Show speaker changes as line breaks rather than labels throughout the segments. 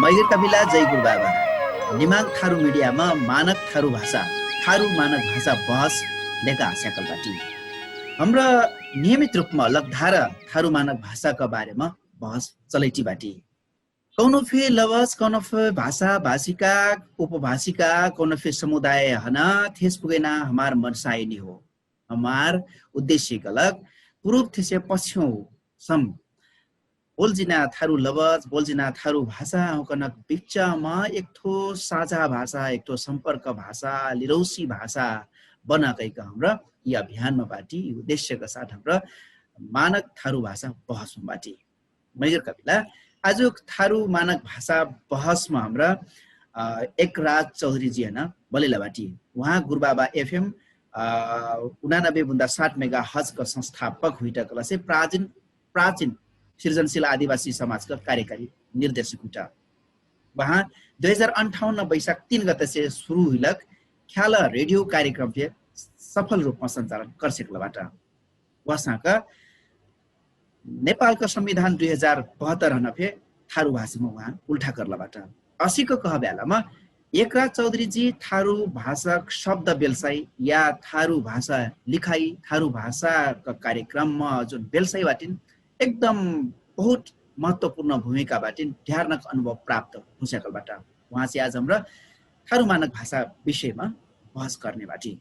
मैगर कपिला जय गुरु बाबा निमाङ थारू मिडियामा मानक थारू भाषा थारू मानक भाषा बहस लेखा हास्याकलबाटी हाम्रा नियमित रूपमा लकधार थारू मानक भाषाका बारेमा बहस चलैटी बाटी कौनो फे लवज कौनो फे भाषा भाषिका उपभाषिका कौनो फे समुदाय हना थेस पुगेना हमार मनसाय नि हो हमार उद्देश्य गलक पूर्व थेसे पश्चिम सम बोलजिना थारू लवज बोलजिना थारू भाषा कनक बिचमा एक ठो साझा भाषा एक ठो सम्पर्क भाषा लिरौसी भाषा बनाएका हाम्रो यी अभियानमा बाटी उद्देश्यका साथ हाम्रो मानक थारू भाषा बहसमा बाटी मैगर कपिला आज थारू मानक भाषा बहसमा हाम्रा एक राज चौधरी जी हैन बलिला बाटी उहाँ गुरुबाबा एफएम 89.7 मेगा हजका संस्थापक हुइटकला से प्राचीन सृजनशील आदिवासी समाजका कार्यकारी निर्देशक हुटा वहाँ 2058 वैशाख 3 गते से शुरू हुइलक ख्याल रेडियो कार्यक्रम पे सफल रूपमा सञ्चालन करसेकलबाट वहाँका नेपालका संविधान 2072 हन फे थारू भाषामा उहाँ उल्टा करलाबाट 80 को कह बेलामा एकराज चौधरी जी थारू भाषा शब्द व्यवसाय या थारू भाषा लिखाई थारू भाषाका कार्यक्रममा जुन व्यवसाय बाटिन एकदम बहुत महत्वपूर्ण भूमिका बाटिन ढ्यार्नक अनुभव प्राप्त हुसकलबाट वहाँ से आज हाम्रो थारू मानक भाषा विषयमा बहस गर्ने बाटी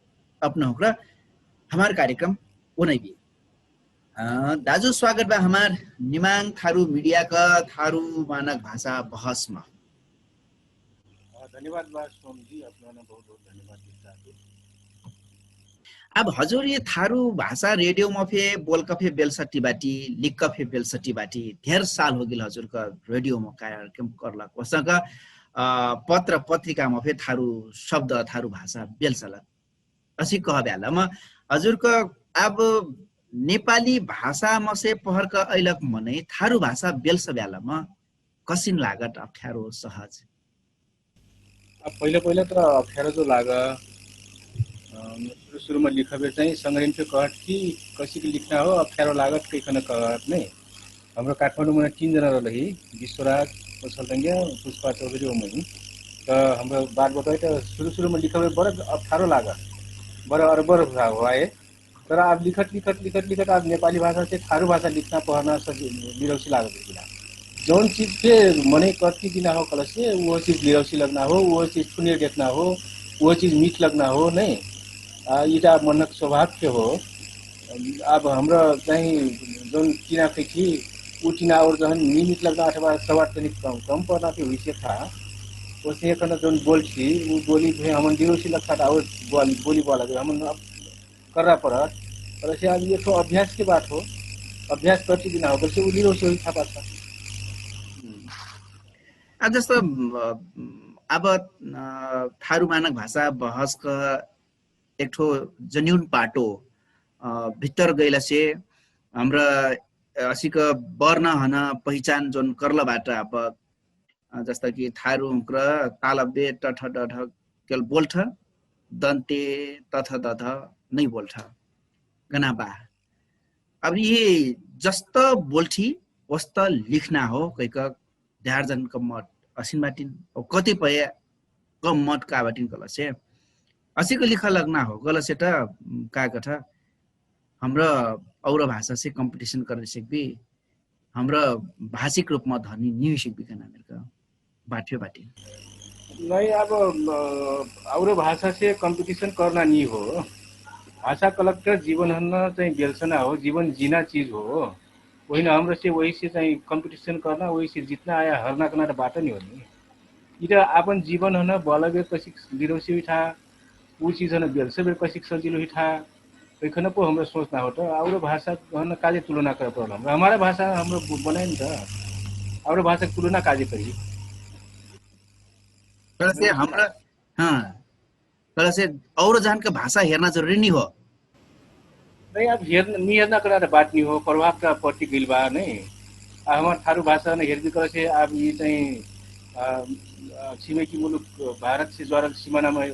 अपना होक्रा हमार कार्यक्रम उनै भी दाजु स्वागत बा हमार निमाङ थारू मीडिया का थारू मानक भाषा बहसमा
धन्यवाद बा सोम जी अपना बहुत बहुत धन्यवाद दिता
अब हजुर ये थारू भाषा रेडियो में फे बोल कफे बेलसटी बाटी लिख कफे बेलसटी बाटी ढेर साल हो गिल हजुर का रेडियो में कार्यक्रम करलक वसँग पत्र पत्रिका में फे थारू शब्द थारू भाषा बेलसलक असी कह बेलामा हजुर का अब नेपाली भाषा में से पहर का ऐलक मनै थारू भाषा बेलस बेलामा कसिन लागत अप्ठ्यारो सहज
अब पहिला त अप्ठ्यारो जो लाग सुरुमा लिखबे चाहिँ संग्रहण पे कहत कि कसैको लिखना हो अप्ठ्यारो लागत कैखन कहत नै हाम्रो काठमाडौँमा 3 जना रही विश्वराज पछलडङ्ग्या पुष्पा चौधरी ओमै त हाम्रो बारबाट त सुरुमा लिखबे बडा अप्ठ्यारो लाग बडा अरबर भए तर अब लिखत अब नेपाली भाषा चाहिँ थारू भाषा लिखना पढ्न लिरौसी लाग्छ जौन चीज के मने कति दिन हो कलसे वो चीज लिरौसी लगना हो वो चीज सुनेर देखना हो वो चीज मीठ लगना हो नै इटा मनक स्वभाव के हो अब हाम्रो चाहिँ जुन किना खैथी उटिना और जहन निमित लगना अथवा सवार तनिक कम पर्ना के हुइसे था ओसे कन जुन बोलछी वो बोली भे हमन दिरोसी लगता और बोली बोला हमन करना पड़त और ऐसे अब ये तो अभ्यास के बात हो अभ्यास करती दिन हो बल्कि वो दिरोसी हुई था पाछा
अब जस्तो अब थारू मानक भाषा बहसका एक ठो जन्यून पाटो भित्र गइला से हमरा असीका वर्ण हन पहिचान जोन करलबाट अब जस्तो कि थारू क्र तालबे टठ डठ केल बोल्ठ दन्ते तथ दथ नै बोल्ठ गनाबा अब ये जस्तो बोल्ठी वस्त लिखना हो कैक ढ्यार्जन कमट असिन बाटिन कतिपय कम मत का बाटिन कलसे असीको लिखा लगना हो गलसे त का कथा हाम्रो और भाषा से कंपटीशन कर सकबी हाम्रो भाषिक रूप में धनी न्यू सकबी कना मेरका बाठ्यो बाटी
नहीं अब और भाषा से कंपटीशन करना नहीं हो भाषा कलेक्टर जीवन हन चाहिँ बेलसना हो जीवन जीना चीज हो वही न हाम्रो से वही से चाहिँ कंपटीशन करना वही से जितना आया हरना करना बात नहीं हो नि इटा अपन जीवन हन बलबे कसिक लिरोसी उठा वो चीज हन बेलसे बे कसिक सजिलो उठा वैखन पो हाम्रो सोचना हो त और भाषा हन काजे तुलना कर प्रॉब्लम हमारा भाषा हाम्रो बनाए नि त और भाषा तुलना काजे करी
तर से हमरा तर से और जान का भाषा हेर्न जरुरी नहीं हो
नहीं अब हेर्न करा बात नहीं हो प्रभाव का पट्टी गइल बा नै हमार थारू भाषा ने हेर्दी करे से अब ये चाहिँ छिमेकी मुलुक भारत से जोरल सीमाना में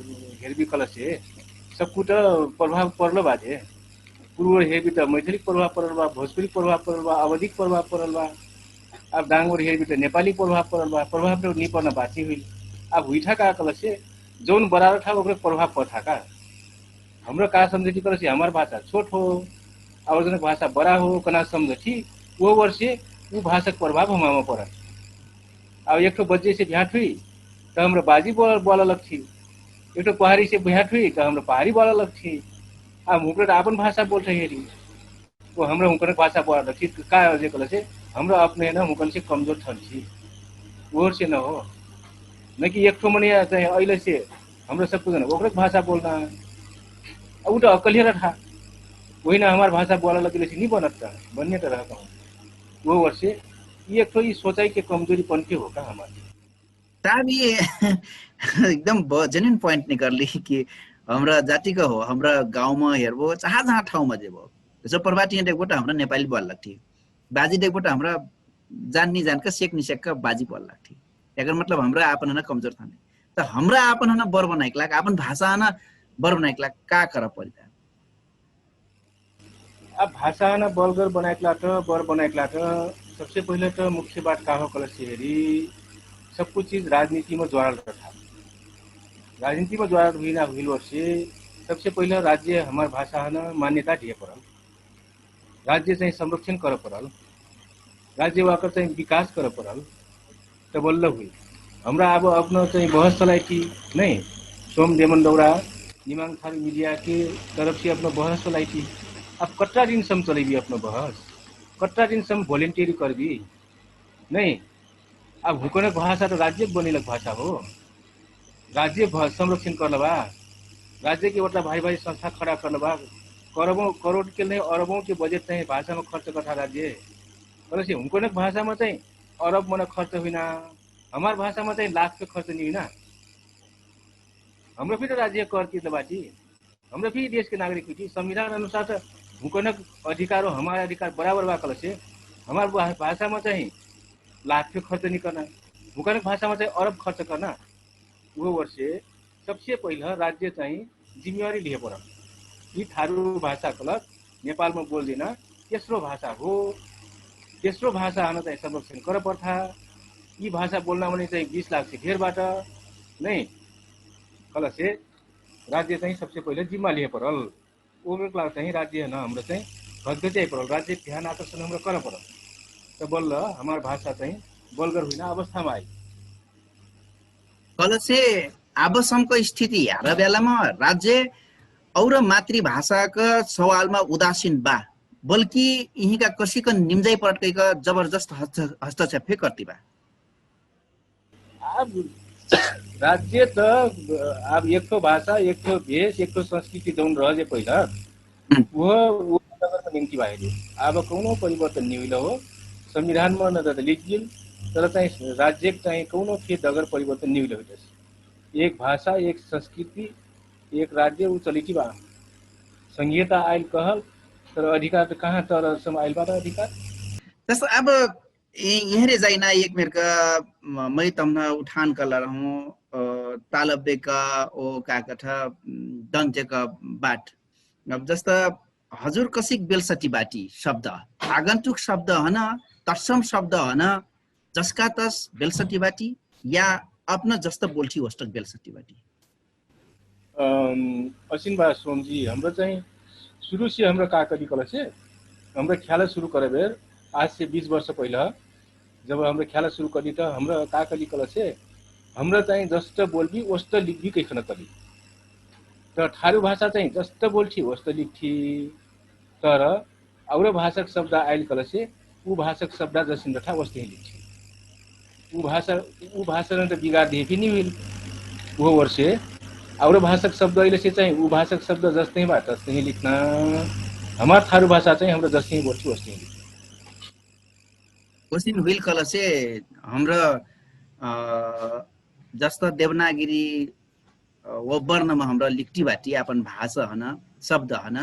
हेर्दी कला से सब कुछ प्रभाव पर्लो बाजे पूर्व हेर्दी त मैथिली प्रभाव परल बा भोजपुरी प्रभाव परल बा अवधिक प्रभाव परल बा अब डांगोर हेरबी तो नेपाली प्रभाव पड़ल बा, प्रभाव तो नहीं पड़ना बात ही हुई। अब हुईठा का कल से जौन बराबर था ओकरे प्रभाव पड़ता का हाम्रो का समझे कल से हमार भाषा छोट हो और जन भाषा बड़ा हो कना समझ ठीक वो वर्षे वो भाषा के प्रभाव हमारा पड़ा। अब एक तो बच्चे से भेंट हुई तो हाम्रो बाजी बोला अलग थी, एक तो पहाड़ी से भेंट हुई तो हाम्रो पहाड़ी बोला अलग थी। अब हुकर अपन भाषा बोल्छ हेरी वो हाम्रो हुकर भाषा बोला अलग थी का कल से हाम्रो अपने न हुकर से कमजोर थी वो से न हो न कि एक ठो मने चाहिँ अहिले से हाम्रो सबैजना ओकरे भाषा बोल्न उ त अकलिएर था होइन हमार भाषा बोला लगे नहीं बनत बनने तो रहता हूँ वो वर्षे ये एक तो ये सोचाई के कमजोरी पन के होगा हमारे
साहब ये एकदम जेन्युन पॉइंट निकलली कि हमरा जातिका हो हमरा गाउँमा हेर्बो जहाँ ठाउँमा जेबो जस्तो प्रभाती देख्बो त हमरा नेपाली बोल्ला थिए बाजी देख्बो त हमरा जान्नी जानका सेक निसेकका बाजी बोल्ला थिए एकर मतलब हमरा आपन हना कमजोर थाने त हमरा आपन हना बर बनाइकला आपन भाषा हना बर बनाइकला का कर परिदा
अब भाषा न बलगर बनाइकला त बर बनाइकला त सबसे पहले तो मुख्य बात का हो कल हेरी सब कुछ चीज राजनीति में जोड़ल था। राजनीति में जोड़ल हुई ना हुई वर्षे सबसे पहले राज्य हमार भाषा न मान्यता दिए पड़ल, राज्य चाहिँ संरक्षण कर पड़ल, राज्य वाकर चाहिँ विकास कर पड़ल तो बल्ल हुई हमरा अब अपना चाहिँ बहस चलाई थी नहीं सोम देमनडौरा निमाङ थारू मीडिया के तरफ से अपना बहस चलाई थी। अब कट्टा दिन सम चलेगी अपना बहस कट्टा दिन सम वॉलेंटियरी करबी नहीं। अब हुकन भाषा तो राज्य बनिलक भाषा हो राज्य संरक्षण कर बा राज्य के वटा भाई भाई संस्था खड़ा कर बा करोड़ों करोड़ के नहीं अरबों के बजट चाहिँ भाषा में खर्च करता राज्य तर हुकन भाषा में चाहिँ अरब मन खर्च हुई हमार भाषा में चाहिँ लाख पे खर्च नहीं हुई हाम्रो भी तो राज्य कर की बाटी हाम्रो भी देश के नागरिक हुई संविधान अनुसार तो हुकन अधिकार हो हमारे अधिकार बराबर बा कल से हमार भाषा में चाहिँ लाख पे खर्च नहीं करना हुकन भाषा में चाहिँ अरब खर्च करना वो वर्षे सबसे पहले राज्य चाहिँ जिम्मेवारी लिए पड़ ये थारू भाषा कलक नेपाल में बोल देना तेस्रो भाषा हो तेस्रो भाषा हमें चाहिँ संरक्षण कर पर्था ये भाषा बोलना भने चाहिँ 20 लाख से घेरबाट नहीं कल से राज्य चाहिँ सबसे पहले जिम्मा लिए पड़ल ओकरा चाहिँ राज्य न हाम्रो चाहिँ घचघचाइ पड़ल राज्य ध्यान आकर्षण हाम्रो कर पड़ल तो बल्ल हमार भाषा चाहिँ बलगर हुई अवस्थामा आई
कल से आबसमको स्थिति हार बेलामा राज्य और मातृभाषाका सवालमा उदासीन बा बल्कि यहीँका कसैका निम्जाइ पटकैका जबरदस्त हस्तक्षेप करती बा।
अब राज्य तो अब एक तो भाषा एक तो भेष एक तो संस्कृति जौन रहे पहिला वो निम्ति बाहिर अब कौनो परिवर्तन नहीं हुई हो संविधान में न त लिखिल तर चाहिँ राज्य चाहिँ कौनो के डगर परिवर्तन नहीं हुई एक भाषा एक संस्कृति एक राज्य ऊ चलेकी बा संहिता आयल कहल तर अधिकार तो कहाँ तर सम आयल बा अधिकार
जस्तो अब यहरे जाइना एक मेरका मैं तमना उठान कला रहूं तालबे का ओ का कथा दन्ते का बाट अब जस्ता हजुर कसिक बेलसटी बाटी शब्द आगन्तुक शब्द हन तत्सम शब्द हन जसका तस बेलसटी बाटी या अपना जस्तो बोल्ठी होस्टक बेलसटी बाटी
असिन बा सोमजी हाम्रो चाहिँ सुरु से हाम्रो काकली कला से हाम्रो ख्याल सुरु करे बेर आज से 20 वर्ष पहिला जब हाम्रो ख्याल सुरु करी त हाम्रो काकली कला से हाम्रो चाहिँ जस्तो बोल्बी वस्तो लिखबी कैखन कली त थारू भाषा चाहिँ जस्तो बोल्ठी वस्तो लिखी तर औरो भाषाक शब्द आइल कला से ऊ भाषाक शब्द जसिन रथा वस्तै लिखी ऊ भाषा न त बिगार दिए पनि हुइल वो वर्षे औरो भाषाक शब्द अहिले से चाहिँ ऊ भाषाक शब्द जस्तै बा तस्तै लिख्न हमार थारू भाषा चाहिँ हाम्रो जस्तै बोल्ठी वस्तै लिखी
क्वेश्चन हुइल कला से हाम्रो जस्तो देवनागरी वो वर्णमा हाम्रो लिखती बाटी अपन भाषा हन शब्द हन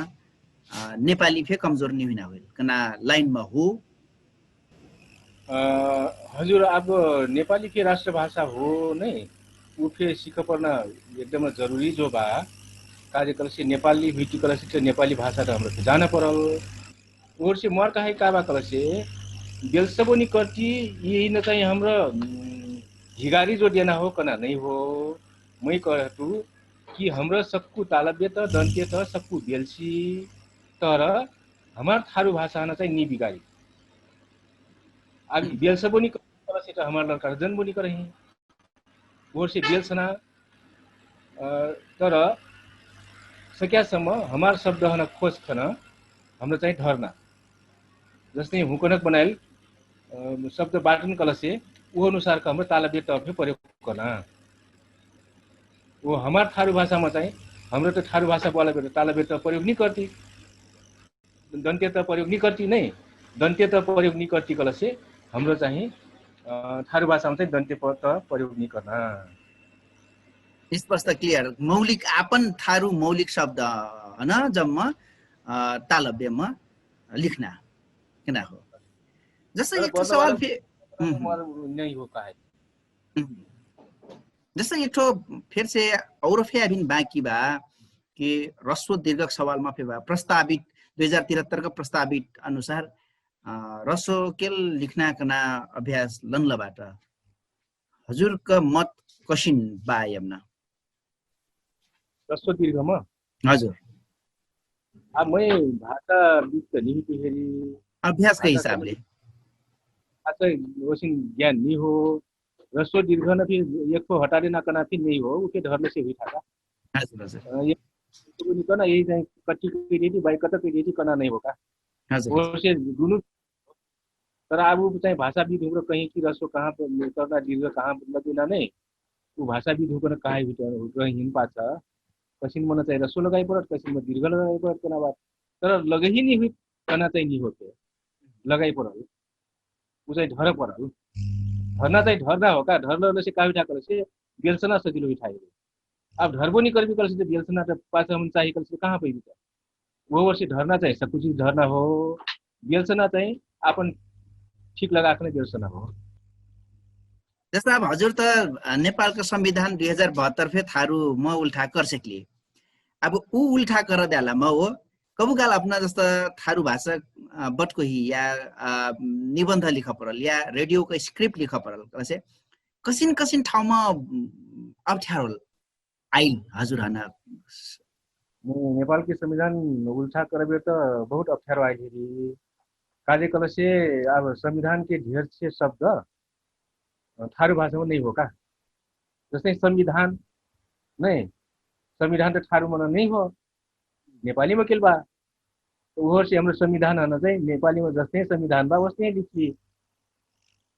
नेपाली फे कमजोर नहीं हुना होइल कना लाइन में हो
हजुर अब नेपाली के राष्ट्रभाषा हो नहीं ऊ फे सिख पर्न एकदम जरूरी जो बा कार्यक्रम से नेपाली भिटिकल से नेपाली भाषा त हाम्रो जान परल और से मर काहे का बा कल से बेलसबोनी कर्ची यही न चाहिँ हाम्रो झिगारी जो देना हो कना नहीं हो मै कहतु कि हाम्रो सक्कु तालव्य त दन्त्य त सक्कु बेलसी तर हमार थारू भाषा न चाहिँ नि बिगारी अब बेलसबोनी कर्ची सेटा हमार लड़का जनबोनी करही वो से बेलसना तर सकेसम्म हमार शब्द हन खोज खन हाम्रो चाहिँ धर्ना जस्तै हुकनक बनाइल शब्द बाटन कलसे वो अनुसार का हाम्रो तालव्य तर्फे प्रयोग करना वो हमार थारू भाषा में चाहिँ हाम्रो तो थारू भाषा बोला बेटा तालव्य त प्रयोग नहीं करती दन्त्य त प्रयोग नहीं करती नहीं दन्त्य त प्रयोग नहीं करती कलसे हाम्रो चाहिँ थारू भाषा में चाहिँ दन्त्य त प्रयोग नहीं करना
स्पष्ट क्लियर मौलिक आपन थारू मौलिक शब्द हैन जम्मा तालव्यमा लिखना किना हो जैसे एक सवाल
नहीं हो का है
जैसे एक फिर से और फिर बाकी बा कि रस्व दीर्घ सवाल में फिर प्रस्तावित 2073 का प्रस्तावित अनुसार रस्व केल लिखना कना अभ्यास लनलबाट हजुर का मत कसिन बा यमना
रस्व दीर्घ में
हजुर
अब मैं भाषा लिख नहीं फेरि
अभ्यास के हिसाब ले
अच्छा वसिन ज्ञान नहीं हो रस्व दीर्घ न फिर एक को हटा देना करना फिर नहीं हो उके धर्म से हुई था
हजुर हजुर
ये तो नहीं करना यही चाहिँ कच्ची क्रिएटी बाई कता क्रिएटी करना नहीं होगा
हजुर
वो से दुनु तर अब चाहिँ भाषाविद हाम्रो कहीं की रस्व कहाँ पर करना दीर्घ कहाँ लगिना नहीं वो भाषाविद होकर कहाँ भित्र हिन पाछ कसिन मन चाहिँ रस्व लगाई परत कसिन में दीर्घ लगाई परत कना बात तर लगे ही नहीं हुई कना चाहिँ नहीं होते लगाई परत उ चाहिँ धर परत धरना चाहिँ धरना हो का धरले से कावी ठाकर से बेलसना सजिलो उठाए अब धरबोनी कर्मी कल से बेलसना त पाछ हम चाहिए कल से कहाँ पैबी त वो वर्ष धरना चाहिँ सब कुछ धरना हो बेलसना चाहिँ आपन ठीक लगाकर बेलसना हो
जस्तो अब हजुर त नेपालको संविधान 2072 फे थारू म उल्टा कर सकली अब ऊ उल्टा कर देला म हो कबुकाल अपना जस्तो थारू भाषा बटको ही या निबन्ध लिख परल या रेडियो को स्क्रिप्ट लिख परल कसे कसिन कसिन ठाउँमा अप्ठ्यारो आइल हजुर हना
नेपाल के संविधान उल्टा करबे त बहुत अप्ठ्यारो आइल कार्यकल से अब संविधान के ढेर से शब्द थारू भाषा में नहीं हो का जैसे संविधान नहीं संविधान तो थारू मन नहीं हो नेपाली में केल बा तो वो से हाम्रो संविधान हन चाहिँ नेपाली में जस्तै संविधान बा वस्तै लिखी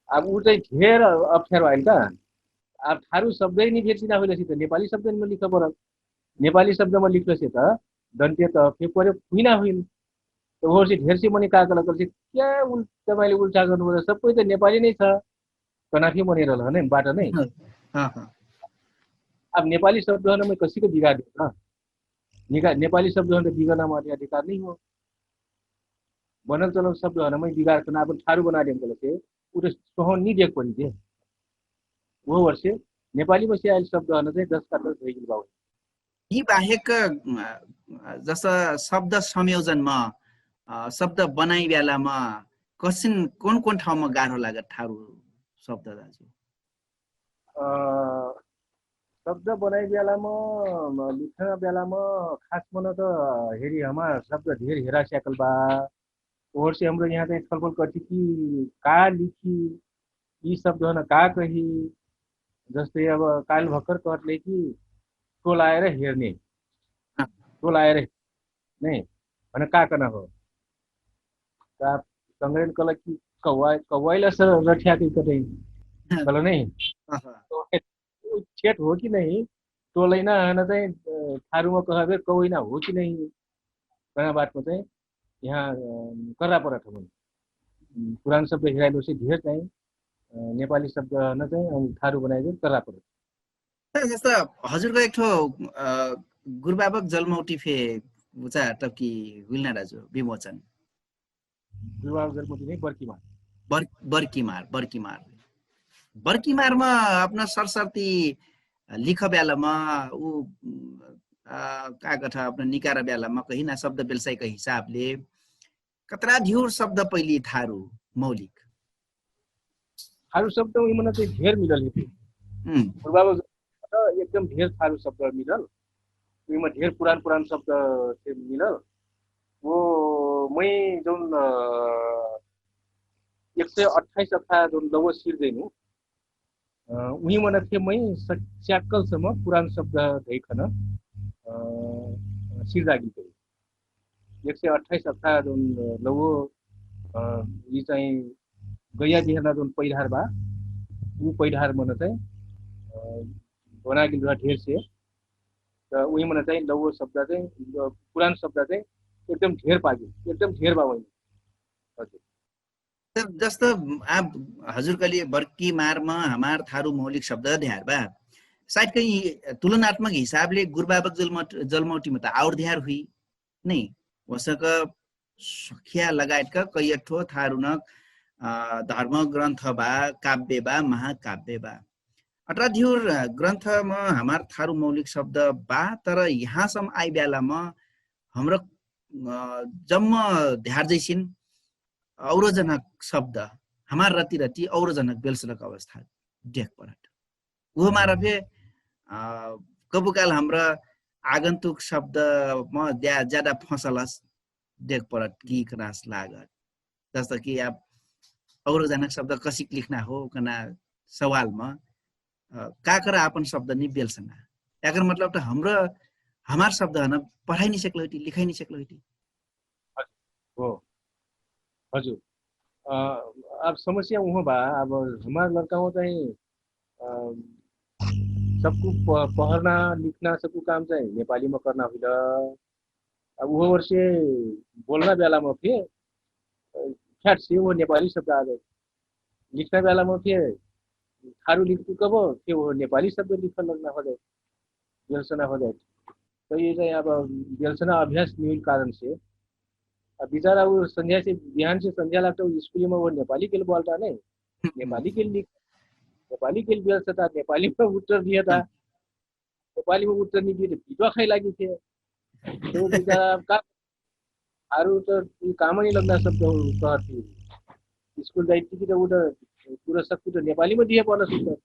अब उ चाहिँ ढेर अप्ठ्यारो आइल का अब थारू शब्दै नि भेटिना होइलसी त नेपाली शब्द में लिख परल नेपाली शब्द में लिखलसी त दन्त्य त के प्रयोग हुइना होइल तो वो से ढेर से मने का गलत करसी क्या तपाईले उल्टा गर्नु सबै त नेपाली नै छ कनाफी मनेर ल नै बाट नै अब नेपाली शब्दहरु में कसैको बिगार दिन्छ नेपाली शब्दहरु बिगार्नमा अधिकार नहीं हो बनल चलन शब्दहरु में बिगार करना अब थारू बना देम कलसे उटे सोहन नहीं देख पड़ी थे वो वर्ष नेपाली में से आयल शब्दहरु चाहिँ 10 का 10 भइगयो बाउ
यी बाहेक जस शब्द संयोजनमा शब्द बनाइ बेलामा कसिन कोन ठाउँमा गाह्रो लाग्छ थारू शब्द दाजु
शब्द बनाइ बेलामा लिखन बेलामा खास मन त हेरी हमार शब्द ढेर हेरा स्याकल बा और से हाम्रो यहाँ चाहिँ छलफल गर्छ कि का लिखी यी शब्दहरु का कही जस्तै अब काल भक्कर कहले कि टोलाएर हेर्ने टोलाएर नै भने का करना हो का संग्रहण कला कि कवाइला सर रखिया के कतै चलो नहीं तो छेट हो कि नहीं टोलैना हन चाहिँ थारूमा कहबे कवैना हो कि नहीं कना बात में चाहिँ यहाँ कर्रा परा ठमन पुरानो शब्द हेराइलो से ढेर चाहिँ नेपाली शब्द न चाहिँ थारू बनाइदियो कर्रा परा
जस्तो हजुरको एक ठो गुरुबाबक जलमौटी फे उचा टकी विलना राजु विमोचन
गुरुबाबक जलमौटी नै
बर्कीमारमा अपना सरसर्ती लिख बेलामा ऊ का कथा अपना निकार बेलामा कहिना शब्द बेलसाईको हिसाबले कतरा ढ्युर शब्द पहिले थारू मौलिक
थारू शब्द उइमा चाहिँ ढेर मिलल हेतु पूर्वावज एकदम ढेर थारू शब्द मिलल उइमा ढेर पुरान शब्द चाहिँ मिलल वो मै जुन 128 अथा जुन लव सिर देनु उही मन थिए मै स्याकलसम्म पुरान शब्द दैखन सिर लागि गयो 128 अथा जुन लव यी चाहिँ गैया बिहान जुन पैधार बा ऊ पैधार मन चाहिँ बनागिल रह ढेर से र उही मन चाहिँ लव शब्द चाहिँ पुरान शब्द चाहिँ एकदम ढेर पाग्यो एकदम ढेर बा वही
हजुर जस्तो आप हजुर कलिए बर्की मारमा हमार थारू मौलिक शब्द ध्यार बा सायद कहीं तुलनात्मक हिसाबले गुरबाबक जलमौटीमा त और ध्यार हुई नहीं वसक सखिया लगायतका कैयठो थारुनक धर्म ग्रन्थ बा काव्य बा महाकाव्य बा अटाध्युर ग्रन्थमा हमार थारू मौलिक शब्द बा तर यहाँसम्म आइ बेलामा हाम्रो जम्म ध्यार जैसिन औरजनक शब्द हमार रति रति औरजनक बेलसलक अवस्था देख परत वो मारफे कबुकाल हमरा आगन्तुक शब्द म ज्यादा फसलस देख परत की क्रास लागत जस्तो कि आप औरजनक शब्द कसिक लिखना हो कना सवाल में का कर आपन शब्द नि बेलसना याकर मतलब त हाम्रो हमार शब्द हन पढाइ नि सकलो हटी लिखाइ नि सकलो हटी
हो हजुर अब समस्या वहाँ बा अब हमार लड़काओं चाहिँ सबको पढ़ना लिखना सबको काम चाहिँ नेपाली में करना हुई अब वो वर्षे बोलना बेला में फिर फ्याट से वो नेपाली शब्द आ गए लिखना बेला में फिर थारू लिखू कब फिर वो नेपाली शब्द लिखन लगना हो जाए बेलसना हो जाए तो ये चाहिँ अब बेलसना अभ्यास नहीं कारण से अब बिचारा वो संध्या से बिहान से संध्या लगता है स्कूल में वो नेपाली के लिए बोलता नहीं नेपाली के लिए नेपाली के लिए बेलसता नेपाली में उत्तर दिया था नेपाली में उत्तर नहीं दिए पिटवा खाई लगी थे तो बिचारा का थारू तो काम नहीं लगना शब्द कहती स्कूल जाती कि तो उधर पूरा सब कुछ नेपाली में दिए पर्न सुन्दर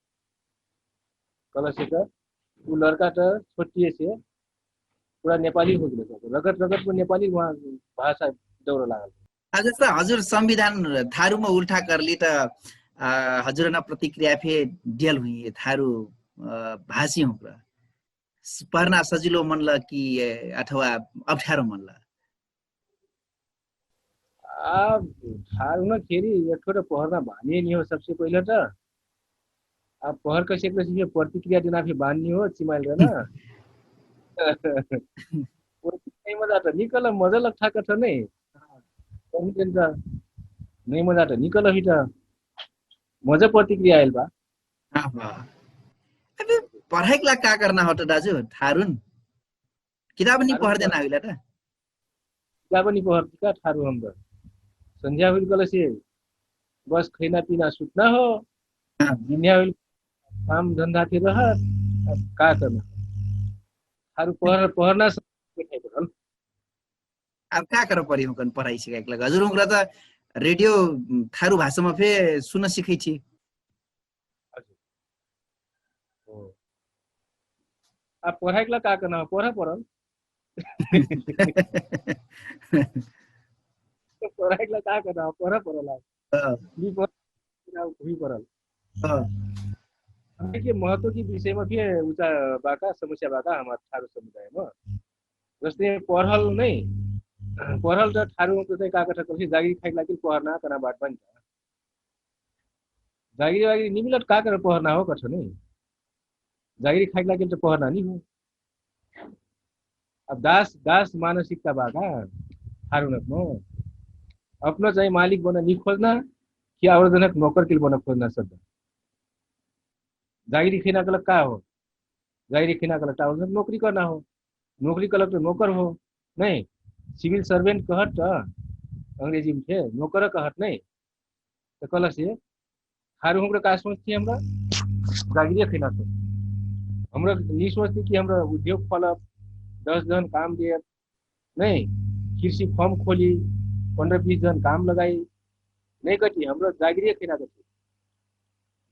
कल से वो लड़का तो छोटिए से पूरा नेपाली हो गयो रगत रगत में नेपाली वहाँ भाषा दौड़ लागल
जस्तो हजुर संविधान थारूमा उल्टा करली त हजुर न प्रतिक्रिया फे डेल हुई थारू भाषी हो पढ्न सजिलो मनला कि अथवा अप्ठ्यारो मनला
थारू न खेरी एकठो पहरना भाने नहीं हो सबसे पहले तो अब पहर कैसे प्रतिक्रिया देना फिर बांधनी हो चिमाइल रहना मजा तो निकल मजा लगता कथ नहीं नहीं मजा तो निकल ही मजा प्रतिक्रिया आयल बा
अबे पढ़ाई ला का करना हो तो दाजु थारुन किताब नहीं पढ़ देना होला त
किताब नहीं पढ़ का थारू हम तो संध्या हुई कल से बस खाना पीना सुतना हो दुनिया हुई काम धंधा थे रह का करना थारू पढ़ना
अब का कर परि हुकन पढाइ सिकाइक लग हजुर हुकरा त रेडियो थारू भाषामा फे सुन्न सिकै छी
अब पढ़ाई ला का करना पढ़ा पढ़ल पढ़ाई ला का करना पढ़ा पढ़ल हुई पढ़ल के महत्व की विषय में भी उचा बाका समस्या बाका हमारे थारू समुदाय में जस्तै पढ़ल नहीं पढ़ल त थारू चाहिँ का कथा कसै जागिरी खाइ लागि पढ़ना कना बाट पनि जागिरी वागिरी निमिलट का कर पढ़ना हो कछ नहीं जागिरी खाइ लागि त पढ़ना नहीं हो अब दास मानसिकता बाका थारू न अपना चाहिँ मालिक बना नहीं खोजना कि औरजनक नौकर के लिए बना खोजना शब्द जागिरी खिना गलत का हो जागिरी खिना गलत औरजनक नौकरी करना हो नौकरी गलत तो नौकर हो नहीं सिविल सर्वेंट कहत अंग्रेजी में थे नौकर कहत नहीं तो कल से थारू हमरा का सोचती हमरा जागिरी खिना तो हमरा नहीं सोचती कि हमरा उद्योग खोलब 10 जन काम दिए नहीं कृषि फर्म खोली 15-20 जन काम लगाई नहीं कटी हमरा जागिरी खिना कटी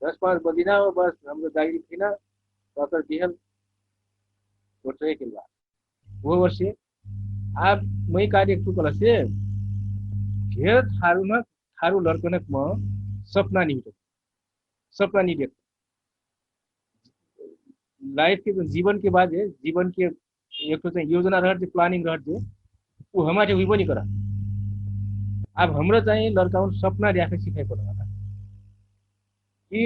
10-5 बदिना हो बस हाम्रो दाइरी थिएन तर बिहान छोटे के बा वो वर्षे आप मै कार्य टु कलसे घेर थारूमा थारू लड्कनक म सपना नहीं तो सपना नहीं देख लाइफ के जीवन के बाद है जीवन के एक तो चाहिँ योजना रहर चाहिँ प्लानिङ रहर चाहिँ ऊ हमारे हुई पनि करा अब हाम्रो चाहिँ लड्काउन सपना देखे सिकाइ पर्नु होला कि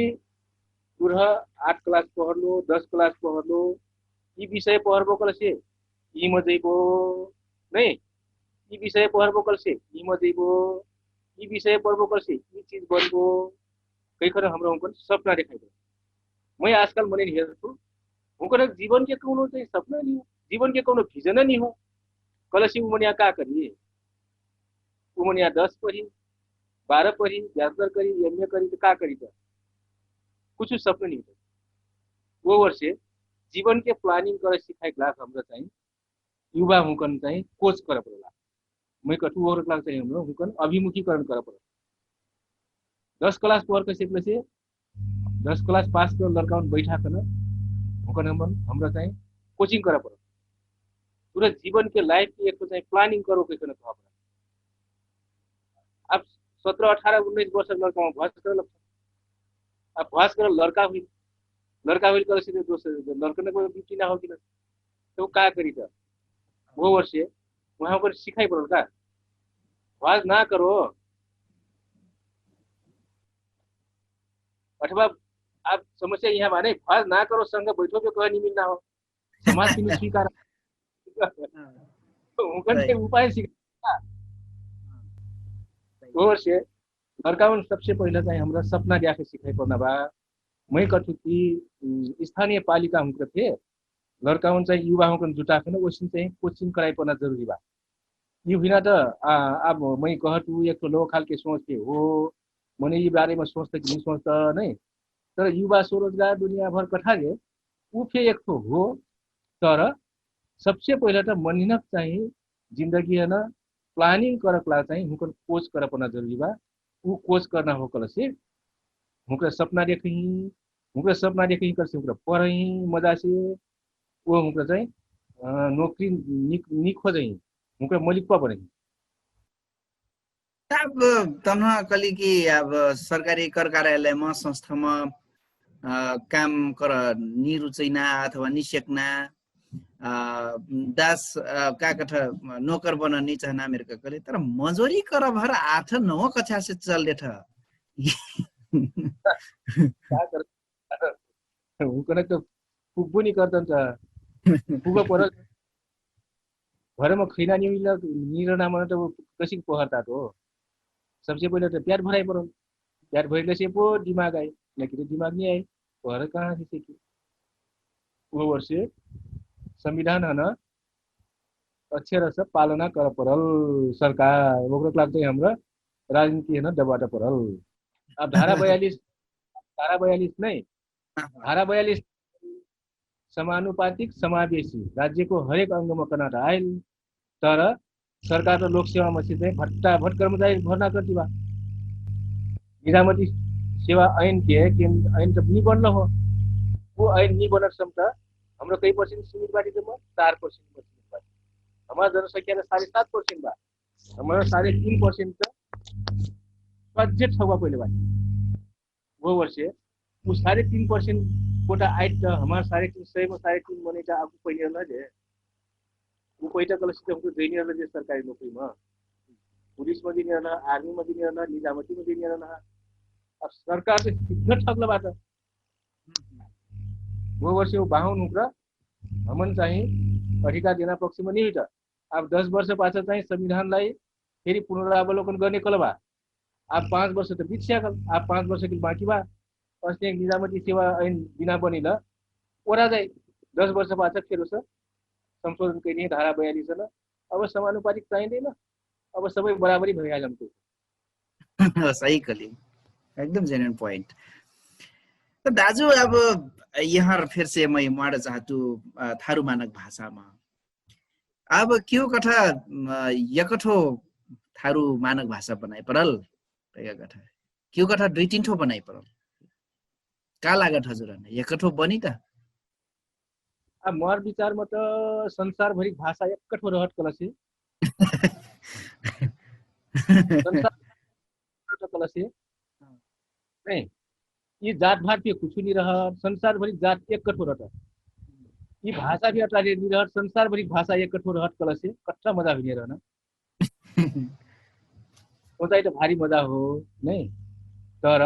पुरा 8 क्लास पढ्लो 10 क्लास पढ्लो यी विषय पढ्बो कलसे यी म जइबो नै यी विषय पढ्बो कलसे यी म जइबो यी विषय पढ्बो कलसे यी चीज बन्बो कैखर हाम्रो हुन सपना देखाइदो मैं आजकल मने हेर्छु हुनकर जीवन के कोनो चाहिँ सपना नहीं हो जीवन के कोनो विजन नहीं हो कलसी उमनिया का करिए उमनिया 10 पढ़ी 12 पढ़ी ब्याचलर करी एमए करी तो का करी तो कुछ सपना नहीं हो वो वर्षे जीवन के प्लानिंग करे सिखाइ क्लास हाम्रो चाहिँ युवा हुकन चाहिँ कोच कर पर्ला मैं कठु और क्लास चाहिँ हाम्रो हुकन अभिमुखीकरण कर पर्ला 10 क्लास पढ़ के सिक्लेसे 10 क्लास पास कर लड़का बैठा कर हुकन हाम्रो चाहिँ कोचिंग कर पर्ला पूरा जीवन के लाइफ की एक तो चाहिँ प्लानिंग करो के कन कहा अब 17-18-19 वर्ष लड़का भस कर अब भस कर लड़का हुई कर सीधे दोस्त लड़का ने कोई ड्यूटी ना होगी ना तो का करी था वो वर्षे वहां पर सिखाई पड़ो का भस ना करो अथवा आप समस्या यहाँ माने भस ना करो संग बैठो के कह नहीं मिलना हो समाज की स्वीकार उनके उपाय सिखा वो वर्षे लड़का सबसे पहले चाहिँ हाम्रो सपना देखे सिखाइ पर्न बा मैं कथु कि स्थानीय पालिका हुँक थे लड़का चाहिँ युवा हुँकन जुटाखन ओसिन चाहिँ कोचिंग कराइ पर्न जरुरी बा यो बिना त अब मैं कहतु एक लो खालके सोच के हो मने यी बारेमा सोच्दा कि नहीं सोच्दा नै तर युवा स्वरोजगार दुनिया भर कठागे उ फे एक तो हो तर सबसे पहले त मनिनक चाहिँ जिंदगी है ना प्लानिंग करकला चाहिँ हुनकर कोच कर पर्न जरुरी बा उ कोच करना हो कलसे हुनकर सपना देखी कर से हुनकर पढ़ई मजा से वो हुनकर चाहिँ नौकरी निक हो जाई हुनकर मलिकपा बने
अब तनहा कली कि अब सरकारी कर कार्यालयमा संस्थामा काम कर निरुचैना अथवा निसेक्ना दास का कथा नौकर बनने चाहना मेरे का करे तर मजूरी कर भर 8-9 कक्षा से चल रहे था
क्या कर हुनकर त पुग्बो नि गर्दन त पुग पर घरमा खैना निरना मन त कसरी पहरता तो सबसे पहले तो प्यार भराई पड़ो प्यार भरले से पो दिमाग आए लेकिन दिमाग नहीं आए पहर कहाँ से सीखी वो वर्षे संविधान है ना अक्षर से पालना कर परल सरकार ओकरा लाग्दै हाम्रो राजनीति है ना दबाटा परल अब धारा 42 नहीं धारा 42 समानुपातिक समावेशी राज्य को हरेक अंग में करना आयल तर सरकार तो लोक सेवा में सीधे भट्टाभट कर्मचारी भर्ना करती बा निजामती सेवा ऐन के ऐन तो नहीं बनल हो वो ऐन नहीं बनक क्षमता हाम्रो कई पर्सेंट सीमित बाटी जमा 4% सीमित बाटी हमारा जनसंख्या 7.5% बा हमारा 3.5% का बजेट होगा पहले बाटी वो वर्षे वो 3.5% कोटा आइट हमारा 3.5 में 3.5 मने का आपको पहले ना जे वो पैसा कलसी हमको देनी रहना जे सरकारी नौकरी में पुलिस में देनी रहना आर्मी में देनी रहना निजामती में देनी रहना अब सरकार से कितना ठगला बात है वो वर्ष वो बाहुन हुक्रा हमन चाहिँ अधिकार देना पक्ष में नहीं हुआ अब 10 वर्ष पाछा चाहिँ संविधानलाई फेरि पुनरावलोकन गर्ने कलबा अब 5 वर्ष त बित्स्याकल अब 5 वर्ष के बाँकी बा अस्ति निजामती सेवा ऐन बिना बनिला ओरा जाए 10 वर्ष पाछा फेरि छ संशोधन गरिने धारा 42 न अब समानुपातिक चाहिँदैन अब सबै बराबरी भइहाल्छ हमको
सही कली एकदम जेन्युइन पॉइंट तो दाजु अब यहाँ फिर से मैं माड़ चाहतु थारू मानक भाषा में अब क्यों कथा यकठो थारू मानक भाषा बनाई परल कथा क्यों कथा 2-3 ठो बनाई परल का लागत हजुरहरुलाई एकठो बनी त
अब मोर विचारमा त संसारभरि भाषा एकठो रहत कलसे संसार कलसे नहीं ये जात भात पे कुछ नहीं रहा संसारभरि जात एकठो रहत ये भाषा भी अटाले नहीं रहत संसारभरि भाषा एकठो रहत कलसे कट्टा मजा हुने रहन सोचाइ त भारी मजा हो नहीं तर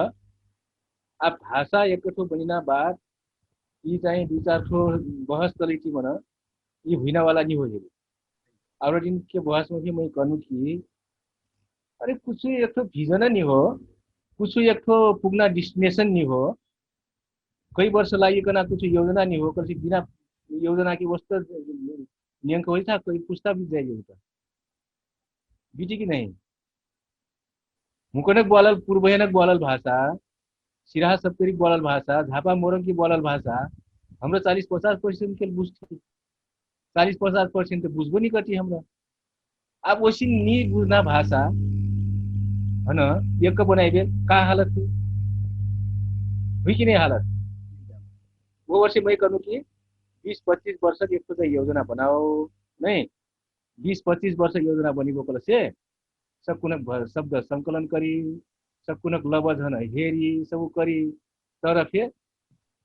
अब भाषा एकठो बनिना बाद ये चाहिँ दुई चार ठो बहस चले कि मन ये हुइना वाला नहीं हो जाए और दिन के बहस में भी मैं कहूँ कि अरे कुछ एक ठो भिजन नहीं हो कुछ एक ठो पुगना डेस्टिनेशन नहीं हो कई वर्ष लागिकन कुछ योजना नहीं हो कल बिना योजना की वस्तु नियंक हो था कोई पुस्ता भी जाइए होता बीटी की नहीं मुकनक बोलल पूर्वयनक बोलल भाषा सिराहा सप्तरी बोलल भाषा झापा मोरङ की बोलल भाषा हाम्रो 40-50% के बुझ्थ्यो 40-50% तो बुझ्बो नहीं करती हमरा अब वैसी नी बुझना भाषा है ना एक बनाइबे का हालत थी हुई कि नहीं हालत वो वर्ष मैं करूँ कि 20-25 वर्ष एक तो योजना बनाओ नहीं 20-25 वर्ष योजना बनी कल से सब कुनक शब्द संकलन करी सब कुनक लवजन हेरी सब करी तर फिर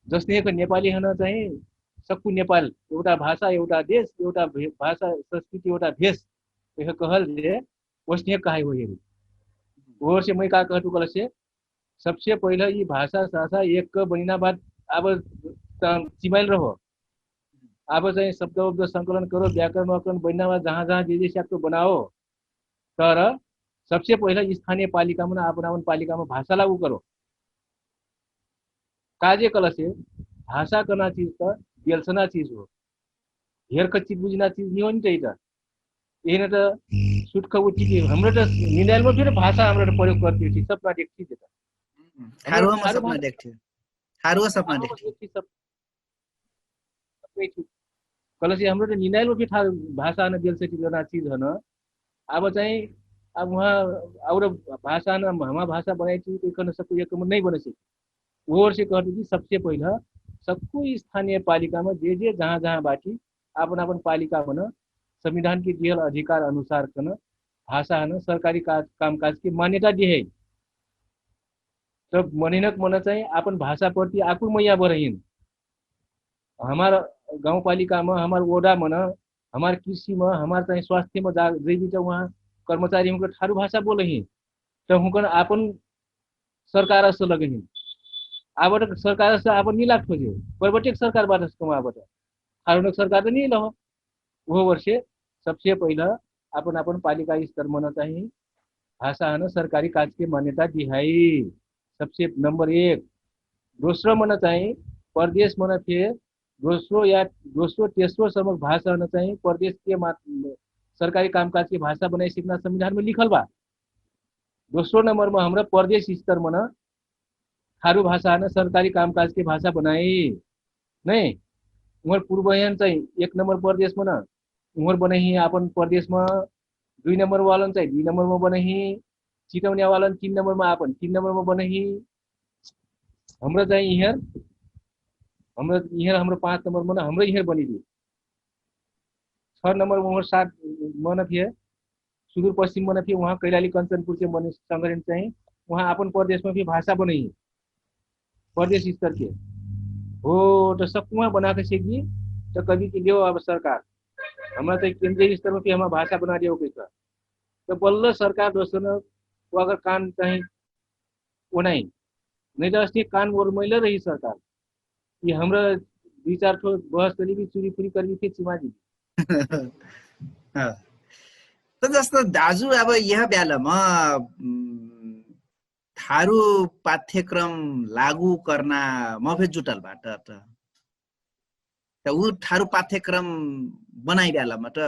जस्तै एक नेपाली हन चाहिँ सबको नेपाल एउटा भाषा एउटा देश एउटा भाषा संस्कृति एउटा भेष यो कहलले वस्तु कहाँ हो हेरी वो से मैं का कहतु कल से सबसे पहले ये भाषा सासा एक बनिना बाद अब चिमाइल रहो अब चाहिँ शब्द उब्द संकलन करो व्याकरण वाकरण बनिना बाद जहाँ जहाँ जे आपको बनाओ तर सबसे पहले स्थानीय पालिका में अपन पालिका में भाषा लागू करो काजे कल से भाषा करना चीज तो बेलसना चीज हो हेर कच्ची बुझना चीज नहीं होनी चाहिए यही तो सुटख उठी हाम्रो त निदाइलमा फेरि भाषा हाम्रो प्रयोग गर्थ्यो कि सपना देख्थ्यो त
थारुमा सपना देख्थ्यो थारुवा सपना देख्थ्यो
कल से हाम्रो त निदाइलमा फेरि भाषा न बेलसटी गर्न चीज हन अब चाहिँ अब वहाँ और भाषा न हमा भाषा बनाई चीज करना सबको एक नहीं बने से वो से कहते कि सबसे पहला सबको स्थानीय पालिका में जे जहाँ जहाँ बाटी अपन अपन पालिका बना संविधान की दियल अधिकार अनुसार कन भाषा है सरकारी कामकाज की मान्यता दी है तब मनिनक मन चाहिँ अपन भाषा प्रति आकुल मैया बरहिन हमारा गाँव पालिका में हमार वडा मन हमार कृषि में हमार चाहिँ स्वास्थ्य में जैवी वहाँ कर्मचारी हुनकर ठारू भाषा बोलही तो हुनकर अपन सरकार से लगही आबट सरकार से अपन नहीं लाग खोजे परबटेक सरकार बाट कमाबट ठारूनक सरकार तो नहीं लहो वो वर्षे सबसे पहला अपन अपन पालिका स्तर में चाहिए भाषा है सरकारी काज की मान्यता दिहाई सबसे नंबर 1 दोस्रो मन चाहिए प्रदेश मन फिर दोस्रो तेस्रो समक भाषा होना चाहिए प्रदेश के सरकारी कामकाज की भाषा बनाई सीखना संविधान में लिखल बा दोस्रो नंबर में हमरा प्रदेश स्तर में थारू भाषा है सरकारी कामकाज की भाषा बनाई नहीं उमर पूर्वयन चाहिए 1 नंबर प्रदेश में उमर बनाई अपन प्रदेश में 2 नंबर वालन चाहिए 2 नंबर में बनाई चितौनिया वालन 3 नंबर में अपन 3 नंबर में बनाई हमरा चाहिए हाम्रो 5 नंबर में हाम्रो यहाँ बनिदियो 6 नंबर में 7 मन थिए सुदूर पश्चिम मन थिए वहाँ कैलाली कंचनपुर के मन संगठन चाहिए वहाँ अपन प्रदेश में भी भाषा बनाई प्रदेश स्तर के हो तो सबकुमा बना के सीखी तो कभी की लियो अब सरकार हमारा तो केंद्रीय स्तर में भी हमारा भाषा बना दिया कैसा तो बल्ल सरकार दोस्तों वो अगर कान कहीं वो नहीं तो अस्ति कान और महिला रही सरकार ये हमरा 2-4 ठो बहस करी भी चुरी फुरी करी थी चिमाजी
त जस्तो दाजु अब यहाँ बेलामा थारू पाठ्यक्रम लागू गर्न मफे जुटलबाट त उ थारू पाठ्यक्रम बनाइ बेलामा त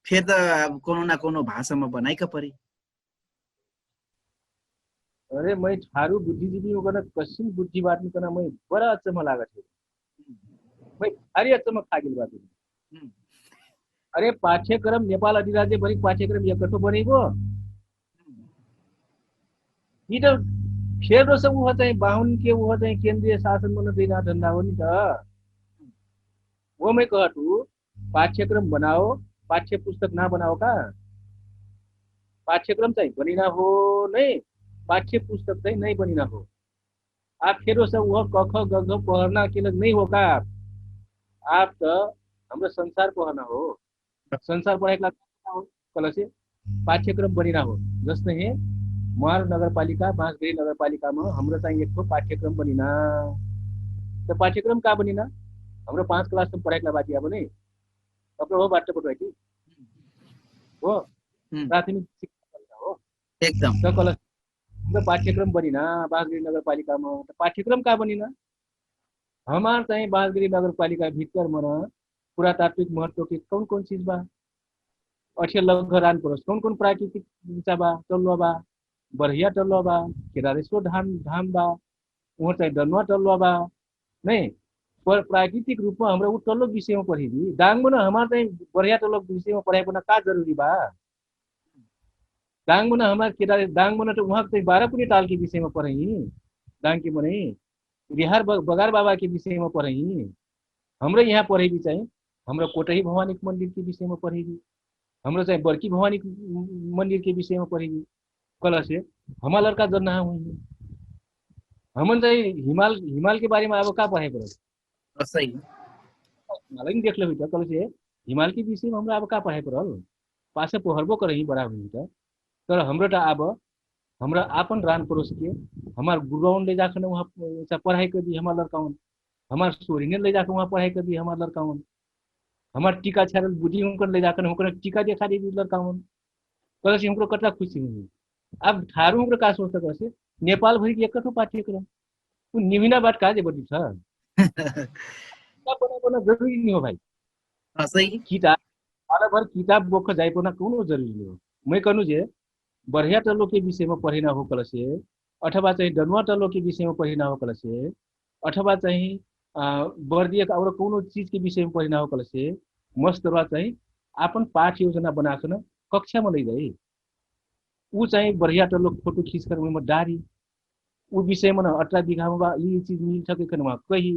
फेरि त अब कोनो न कोनो भाषामा बनाइका परि
अरे मैं थारू बुद्धिजीवी होकर कसिन बुद्धि बात नहीं करना मैं बड़ा अचम्म लागत है मैं अरे अचम्म खागिल बात अरे पाठ्यक्रम नेपाल अधिराज्य भरि पाठ्यक्रम एकठो बनेको यी त फेर सब वो चाहिँ बाहुन के वो चाहिँ केन्द्रीय शासन में देना धंधा हो नि त। वो मैं कहतू पाठ्यक्रम बनाओ, पाठ्य पुस्तक ना बनाओ का। पाठ्यक्रम चाहिँ बनिना हो नहीं, पाठ्य पुस्तक चाहिँ नहीं बनिना हो। आप फिर सब वह क ख ग घ पढ़ना के लिए नहीं होगा। आप तो हाम्रो संसार पढ्न हो। संसार पढाइको लागि हो कल से पाठ्यक्रम बनिना हो। जस्तै हे महर नगरपालिका, बाँसगढी नगरपालिकामा हाम्रो चाहिँ एक पाठ्यक्रम बनिना। तो पाठ्यक्रम का बनिना हाम्रो 5 क्लास में पढाइको बाटी अब नै अपने हो बाटो पढाइ हो प्राथमिक शिक्षा बनिना हो
एकदम।
तो कल तो पाठ्यक्रम बनिना बाँसगढी नगरपालिकामा। तो पाठ्यक्रम का बनिना हमार चाहिँ बाँसगढी नगरपालिका भीतर में पुरातात्विक महत्व की कौन कौन चीज बा, अठेलघ रान परोस कौन कौन प्राकृतिक बा टल्लो बा, बरहिया टल्लो बा, केदारेश्वर धाम बा, वहाँ चाहिँ दनुवा टल्लो बा नहीं। पर प्राकृतिक रूप में हमरा उ टल्लो विषय में पढ़ी दी। दांग में हमार चाहिँ बरहिया टल्लो विषय में पढ़ाई पना का जरूरी बा। दांग में हमार केदार दांग में तो वहाँ चाहिँ 12 पुनी टाल के विषय में पढ़ी दांग के बने बिहार बगार बाबा के विषय में पढ़ी। हाम्रो यहाँ पढ़ेगी चाहिँ हाम्रो कोटही भवानी मंदिर के विषय में पढ़ेगी, हाम्रो चाहिँ बर्की भवानी मंदिर के विषय में पढ़ेगी। कल से हमार लड़का जन्ना हुई हमन चाहिँ हिमाल के बारे में अब का पढ़ाई पड़ल
सही
हिमालय देख लो बेटा। कल से हिमाल के विषय में हमरा अब का पढ़ाई पड़ल पासे पढ़बो करही बड़ा हुई त। तर हाम्रो त अब हमरा आपन रान पड़ोस के हमार गुरुआउन ले जाकर वहाँ पढ़ाई कर दी हमार लड़काउन, हमार सोरीने ले जाकर वहाँ पढ़ाई कर दी हमार लड़काउन, हमार टीका छाड़ल बुद्धि उनकर ले जाकर उनकर टीका दिखा दी लड़काउन। कल से हमको कतला खुशी हुई। अब थारू हमको का सोच सके से नेपाल भरि के एकठो पाठ्यक्रम उ निमिना बात का जे बड़ी छ बना जरूरी नहीं हो भाई।
सही
किताब सारा भर किताब बोक जाए पना कोनो जरूरी नहीं हो। मैं कहूँ जे बरहिया टल्लो के विषय में पढ़िना हो कल से, अथवा चाहिँ दनुवा टल्लो के विषय में पढ़िना हो कल से, अथवा चाहिँ बर्दिया का और कोनो चीज के विषय में पढ़िना हो कल से मस्त रह चाहिँ आपन पाठ योजना बनाकर कक्षा में ले जाए। ऊ चाहिँ बरहिया टल्लो फोटो खींच कर उनमें डारी ऊ विषय में 18 बीघा में ये चीज मिल सके वहाँ कही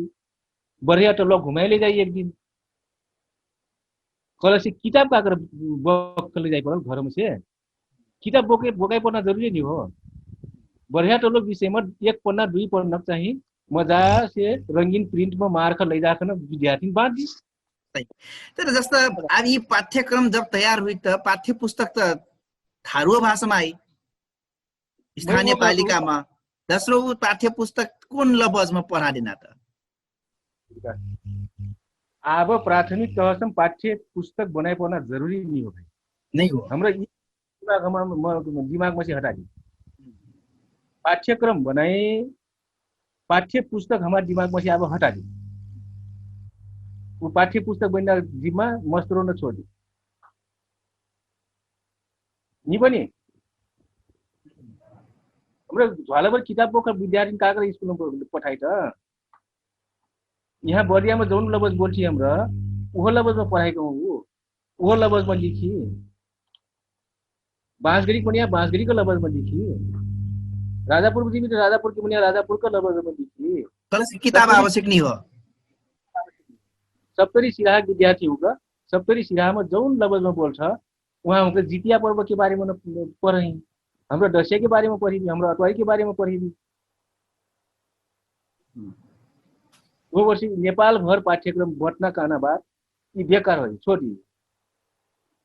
बरहिया टल्लो घुमाए ले जाइए एक दिन। कल से किताब का अगर बक ले जाए पड़ल घर में से किताब बोकाई पढ़ना जरूरी नहीं हो। बरहिया टल्लो विषय में 1 पन्ना 2 पन्ना चाहिए मजा से रंगीन प्रिंट में मार कर ले जाकर विद्यार्थी बांट दी।
तर जस्ता अब ये पाठ्यक्रम जब तैयार हुई त पाठ्य पुस्तक त थारू भाषा में आई स्थानीय पालिका में दोस्रो पाठ्य पुस्तक कौन लबज में पढ़ा देना था।
अब प्राथमिक तहसम्म पाठ्य पुस्तक बनाए पढ़ना जरूरी नहीं हो भाई
नहीं हो।
हाम्रो दिमाग में से हटा दी पाठ्यक्रम बनाए पाठ्य पुस्तक हमारे दिमाग में से अब हटा दी। वो पाठ्य पुस्तक बनना जिम्मा मस्त रोन छोड़ दी नहीं बनी। हाम्रो झ्वालाभर किताब बोकर विद्यार्थी कागर स्कूल में पठाई त यहाँ बरिया में जौन लबज बोल्छी हमरा उहो लबज में पढ़ाई उहो लबज में लिखी। बाँसगढ़ी पनिया बाँसगढ़ी को लबज में लिखी, राजापुर जी में राजापुर की पनिया राजापुर का लबज में लिखी।
कल से किताब आवश्यक नहीं हो।
सप्तरी सिराहा विद्यार्थी होगा सप्तरी सिराहा में जौन लबज में बोल्छ वहाँ हमको जितिया पर्व के बारे में पढ़ी, हाम्रो दशैं के बारे में पढ़ी, हाम्रो अटवाई के बारे में पढ़ी। वो वर्ष नेपाल भर पाठ्यक्रम बटना कहना बात ये बेकार हो छोड़ी।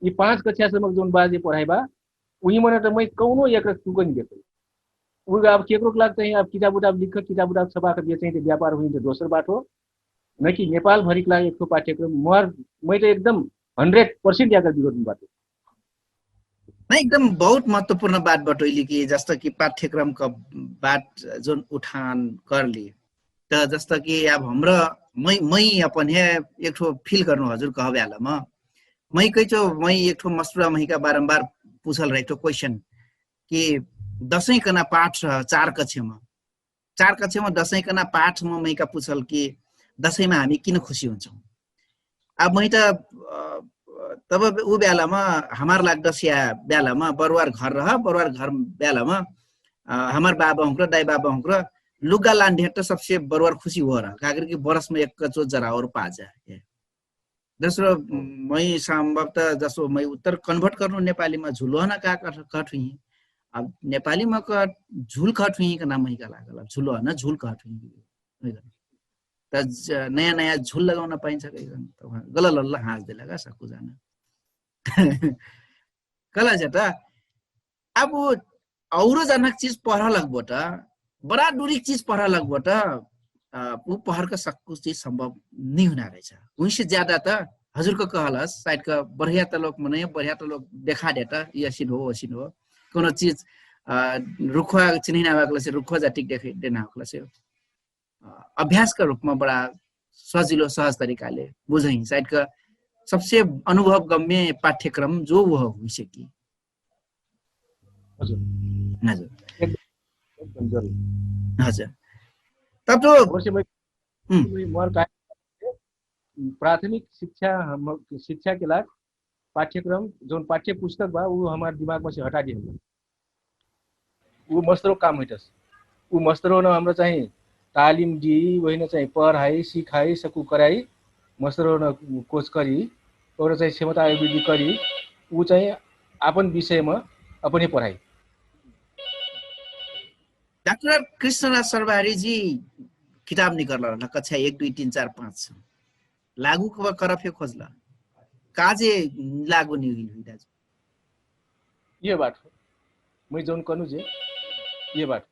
ये 5 कक्षा सम्म जोन बाजे पढ़ाई बा वही मन तो मैं कौनो एक टुको नहीं देखो। वो अब केकरो लाग चाहिँ अब किताब उताब लिख किताब उताब छपा कर बेचे तो व्यापार हुई तो दोसर बात हो न कि नेपाल भरि के लागि एक पाठ्यक्रम मैं तो एकदम 100% जाकर विरोध में बात
नहीं एकदम बहुत महत्वपूर्ण बात बटोइली कि जस्तो कि पाठ्यक्रम का बात जोन उठान कर ली त जस्तो कि अब हाम्रो मैं अपन है एक ठो फील गर्नु हजुर कह बेला मैं कहचो मैं एक ठो मस्टुरा महिका बारंबार पूछल रहे क्वेश्चन कि दशैं कना पाठ 4 कक्षा में दशैं कना पाठ में महिका पूछल कि दशैं में हामी किन खुशी हुन्छौं। अब मैं त तब उ बेला में हमार लाग्दछ या बेला में बरुवार घर रह बरुवार घर बेला में हमार बाबा हुँक्र दाई बाबा हुँक्र लुगा लान्ढेर त सबसे बरुवार खुशी हो रहा कागर कि बरसमा एक कचो जरा और पाजा दोस्रो मै सम्भवतः जसो मै उत्तर कन्भर्ट गर्नु नेपालीमा झुलो न का कठुई अब नेपालीमा क झुल कठुई का नाम हिका लागल झुलो न झुल कठुई त नयाँ नयाँ झुल लगाउन पाइन्छ कहिसन त गलल हाँस देला का सकु जान कला जटा अब औरो जनक चीज पढ़ लगबोट बड़ा दूरी चीज पढ़ लगबोट ऊ पढ़ का सकु चीज संभव नहीं हुना रहेछ उनसे ज्यादा त हजुरको कहलस साइड का बढ़िया त लोग मने बढ़िया त लोग देखा देता यसिन हो वसिन हो कोनो चीज रुखवा चिन्हिना भएको से रुखवा जाटिक देखै देना होला से अभ्यास का रूपमा बड़ा सजिलो सहज तरिकाले बुझै साइड का सबसे अनुभव गम्य पाठ्यक्रम जो वो हुइसे कि हजुर
एकदम जरुर
हजुर तब तो
वर्ष में प्राथमिक शिक्षा के लाग पाठ्यक्रम जो पाठ्य पुस्तक बा वो हमारे दिमाग में से हटा दिए वो मस्तरो काम होइतस वो मस्तरो न हाम्रो चाहिँ तालिम दी वही न चाहिँ पढ़ाई सिखाई सकू कराई मस्तरो न कोच करी और चाहिँ क्षमता अभिवृद्धि करी वो चाहिँ अपन विषय में अपने पढ़ाई
डाक्टर कृष्णराज सर्वहारी जी किताब निकल कक्षा 1 2 3 4 5 लागू करफे खोजला काजे लागू नहीं हुई दाजु
ये बात मैं जोन कनु जे ये बात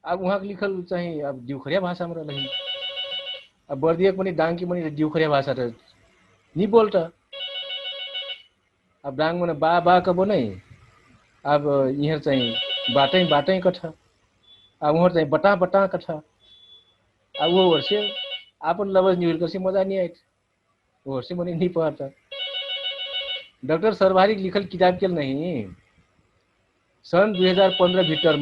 अब वहाँ लिखल चाहिँ अब दिउखरिया भाषा में रही अब बर्दिया पनि डांगी पनि दिउखरिया भाषा त नि बोल्ट अब डांग में बा बा का बोनै अब यहाँ चाहिँ बाटै बाटै कथा अब वहाँ चाहिँ बटा बटा कथा अब वो वर्षे आपन लवज न्यूल कसी मजा नहीं आयत वो वर्षे मने नहीं पढ़ता डॉक्टर सर्वहारी लिखल किताब के नहीं सन 2015 भीतर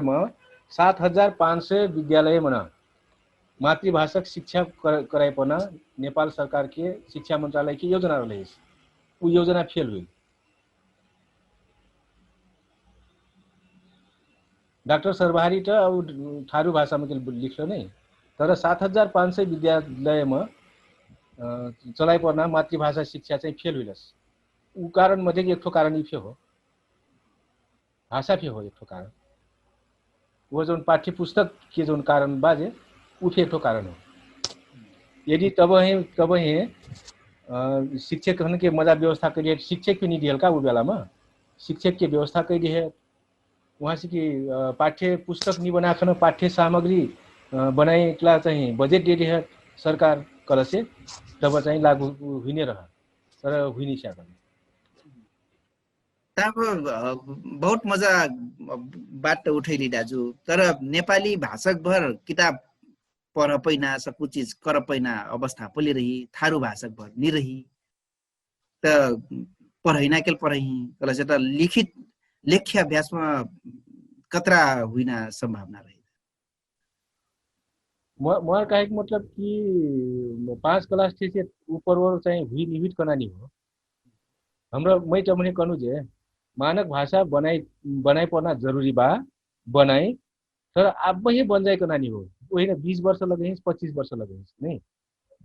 में 7500 विद्यालय में मातृभाषा शिक्षा कराए पना नेपाल सरकार के शिक्षा मंत्रालय की योजना रही वो योजना फेल हुई डाक्टर सर्वहारी त अब थारू भाषा में लिख्यो नै तर 7500 विद्यालय में चलाइ पर्ना मातृभाषा शिक्षा चाहिँ फेल हुइलस उ कारण मध्ये एक ठो कारण इफे हो भाषा फे हो एक ठो कारण वो जोन पाठ्य पुस्तक के जोन कारण बाजे उ फे एक ठो कारण हो यदि तब है शिक्षक के मजा व्यवस्था करिए शिक्षक भी नहीं दियल का उ बेला में शिक्षक के व्यवस्था कर दिए वहाँ से कि पाठ्य पुस्तक नहीं बनाकर पाठ्य सामग्री बनाएला चाहिँ बजेट दे दिए सरकार कल से तब चाहिँ लागू हुने रह तर हुई नहीं सकेन
तब बहुत मजा बात उठैली दाजु तर नेपाली भाषक भर किताब पढ पैना सकु चीज कर पैना अवस्था पलि रही थारू भाषक भर नि रही त पढैना केल पढै कल से त लिखित लेख्य अभ्यास में कतरा हुइना संभावना रही
मर कहे मतलब कि 5 क्लास से ऊपर और चाहिँ हुई निमित कनानी हो हाम्रो मैं तमने कनु जे मानक भाषा बनाई पर्ना जरूरी बा बनाई तर अब ही बन जाए कनानी हो वही ना 20 वर्ष लगे 25 वर्ष लगे नहीं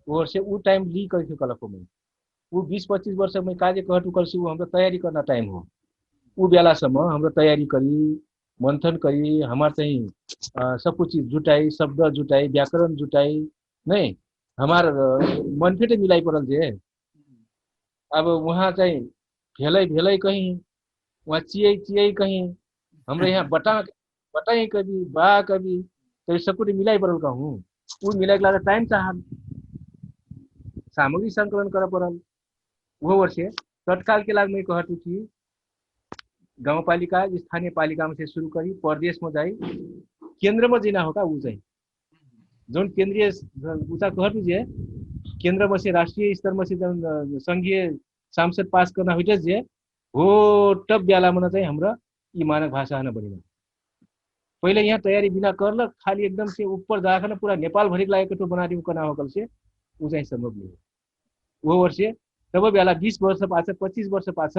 और से वो टाइम ली करके कलको में वो 20-25 वर्ष में काजे कहटु करसी वो हाम्रो तयारी करना टाइम हो उ बेलासम्म हाम्रो तयारी करी मंथन करी हमार चाहिँ सब कुछ जुटाई शब्द जुटाई व्याकरण जुटाई नहीं हमार मन फेटे मिलाई परल जे अब वहाँ चाहिँ भेलै कहीं वहाँ चियै कहीं हाम्रो यहाँ बताई कभी बा कभी तो सब कुछ मिलाई परल कहूँ उ मिलाई के लागि टाइम चाह सामग्री संकलन कर परल वो वर्षे तत्काल के लागि मैं कहतु कि गाउँपालिका स्थानीय पालिका में से शुरू करी प्रदेश में जाई केंद्र में जिना होगा वो जाई जोन केंद्रीय ऊंचा कहतु जे केंद्र में से राष्ट्रीय स्तर में से संघीय सांसद पास करना हुई जे हो तब बेला में चाहिँ हाम्रो यी मानक भाषा न बनिन पहले यहाँ तैयारी बिना करल खाली एकदम से ऊपर जाकर पूरा नेपाल भरि लागेको तो बना दिउ कना हो कल से उ चाहिँ संभव नहीं वो वर्षे तब बेला 20 वर्ष पाछ 25 वर्ष पाछ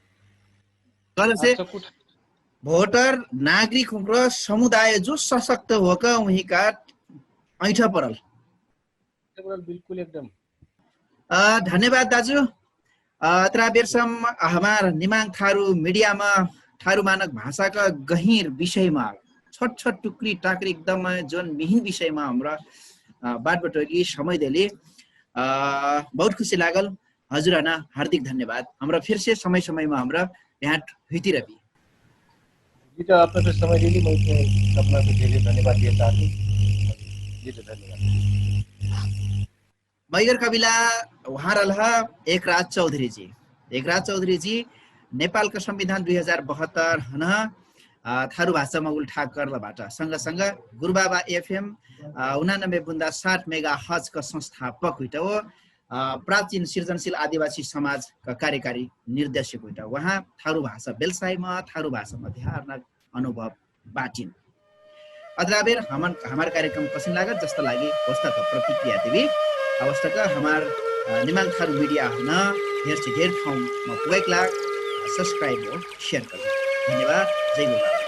तर से
आज सबको
भोटर नागरिक र समुदाय जो सशक्त हो का वहीं का ऐठा परल।
बिल्कुल एकदम
धन्यवाद दाजु। त्रा बेरसम हमार निमाङ थारू मिडियामा थारू मानक भाषाका गहिर विषयमा छोट छोट टुक्री टाक्री एकदम जुन मिहिन विषयमा हमरा बाटबटोरी समय देली बहुत खुसी लागल। हजुरआना हार्दिक धन्यवाद। हमरा फिर से समय समयमा हमरा भेट हुइती रही।
जी तो आपने तो समय ले ली, मैं अपना को धेरै धन्यवाद दिया चाहती हूँ। जी तो धन्यवाद।
मैगर कविला उहाँ रहा एकराज चौधरी जी। एकराज चौधरी जी नेपालको संविधान 2072 हन थारू भाषामा उल्था गर्लबाट सँगसँग गुरुबाबा एफएम 89.7 मेगा हजका संस्थापक हुइट हो। प्राचीन सृजनशील आदिवासी समाजका कार्यकारी निर्देशक हुइट। उहाँ थारू भाषा बेलसाईमा थारू भाषामा ध्यान अनुभव बाटिन। अगला बेर हमार कार्यक्रम कसिन लागत जस्तो लागि वस्ता प्रतिक्रिया देवी अवस्था का हमार निमाङ थारू मिडिया हुन धेर से धेर ठाउँमा पुगेक लाग सब्सक्राइब और शेयर गर्नु। धन्यवाद। जय गुरुबाबा।